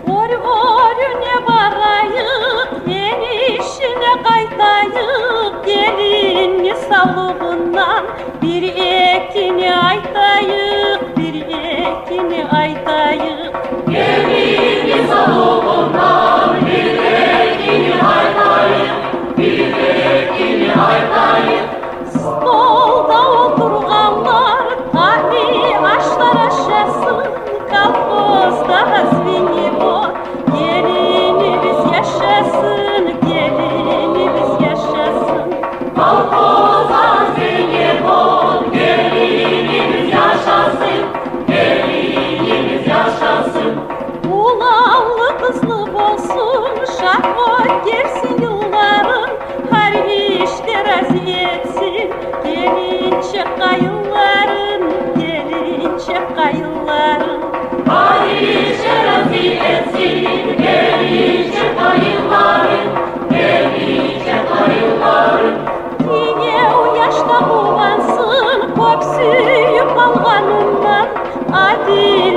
Orune varayık, enişine kaytayık, gelin sağlığından bir ekini aytayık, bir ekini aytayık. Gelin sağlığından bir ekini aytayık, bir ekini aytayık. Stolda oturganlar tahmi aşlar aşasın, kalkozda zvinivot. Gelinimiz yaşasın, gelinimiz yaşasın. Kalkozda zvinivot, gelinimiz yaşasın, gelinimiz yaşasın. Ulanlı kızlı olsun, şahvat gelsin yılların, her işte razı etsin. Gelince kayınların, gelince kayınların. Ayşe razı etsin, gelince kayınların, gelince kayınların. Yine o yaşta kulansın, köksüyüp alganından, adi